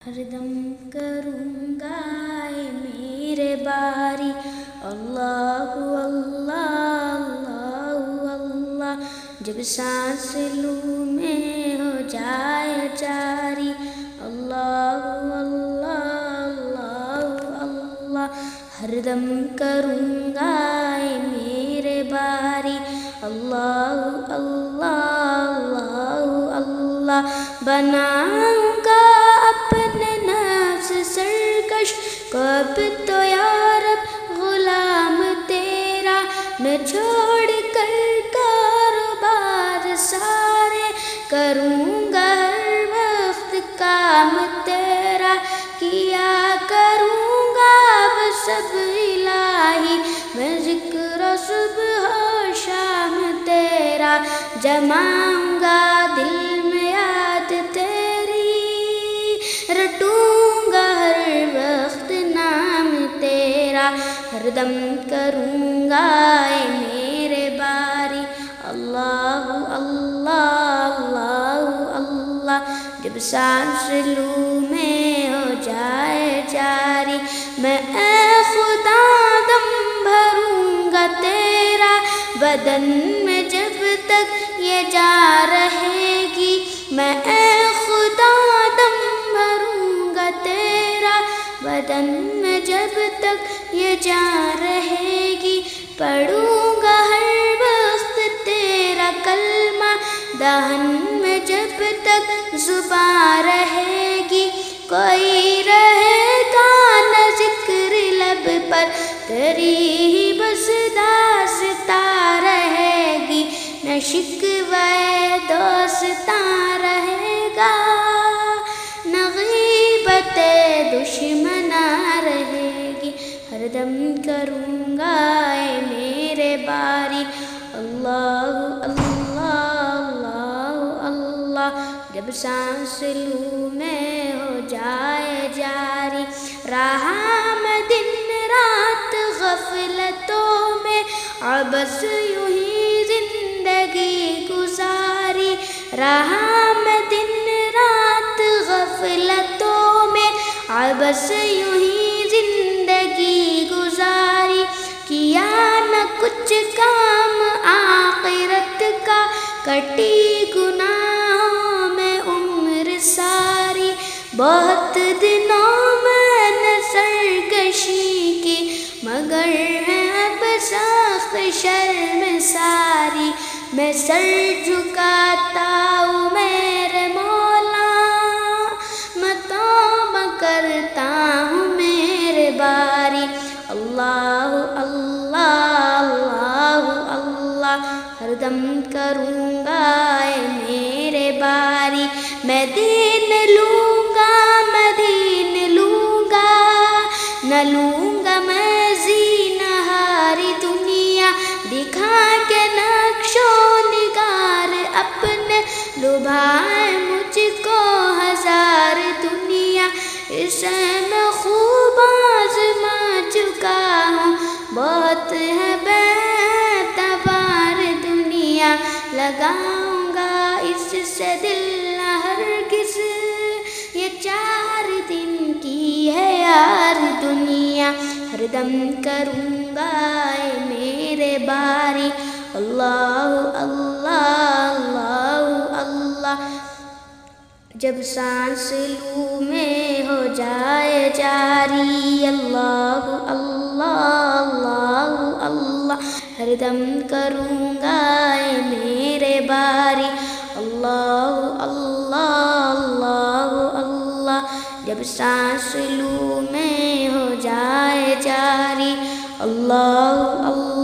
ہر دم کروں گا اے میرے باری اللہ اللہ اللہ اللہ، جب سانس لوں میں ہو جائے جاری اللہ اللہ اللہ اللہ، ہر دم کروں گا اے میرے باری اللہ اللہ اللہ اللہ، بناؤں گا اپنے نفس سرکش کو اب تو یا رب غلام تیرا، میں چھوڑ کر کاروبار سارے کروں گا ہر وقت کام تیرا، کیا کروں گا اب سب الہی میں ذکر صبح و شام تیرا، جماؤں گا دل میں یاد تیری، رٹوں گا ہر وقت نام تیرا، ہر دم کروں گا اے میرے باری اللہ اللہ اللہ اللہ، جب سانس لوں میں ہو جائے جاری، میں اے خدا دم بھروں گا تیرا، بدن میں جب تک یہ جان رہے گی، میں اے خدا دم بھروں گا تیرا، بدن میں جب تک یہ جان رہے گی، پڑھوں گا ہر وقت تیرا کلمہ، دہن میں جب تک زبان رہے گی، کوئی رہے گا نہ ذکر لب پر، تیری ہی بس داستاں رہے گی، نہ شکوہ دوستاں رہے گا، نہ غیبت دشمناں رہے گی، ہر دم کروں گا اے میرے باری اللہ اللہ اللہ اللہ، جب سانس لوں میں ہو جائے جاری، رہا میں دن رات غفلتوں میں، عبث یوں ہی زندگی گزاری، رہا میں دن رات غفلتوں میں، عبث یوں ہی زندگی گزاری، کیا نہ کچھ کام آخرت کا، کٹی گناہوں میں عمر ساری، بہت دنوں میں نے سرکشی کی، مگر ہے اب سخت شرم ساری، میں سر جھکاتا ہوں میرے مولا، میں توبہ کرتا ہوں میرے باری اللہ اللہ اللہ اللہ، ہر دم کروں گا اے میرے باری، میں دین لوں گا میں دین لوں گا، نہ لوں گا میں زینہاری دنیا، دکھا کے نقش و نگار اپنے لبھائے مجھ کو ہزار دنیا، اسے میں خوب آزما چکا ہوں، بہت ہے بے اعتبار دنیا، لگاؤں گا اس سے دل نہ ہرگز، یہ 4 دن کی ہے یار دنیا، ہر دم کروں گا اے میرے باری اللہ اللہ اللہ اللہ، جب سانس لوں میں ہو جائے جاری اللہ اللہ اللہ اللہ، ہر دم کروں گا اے میرے باری اللہ اللہ اللہ اللہ، جب سانس لوں میں ہو جائے جاری اللہ اللہ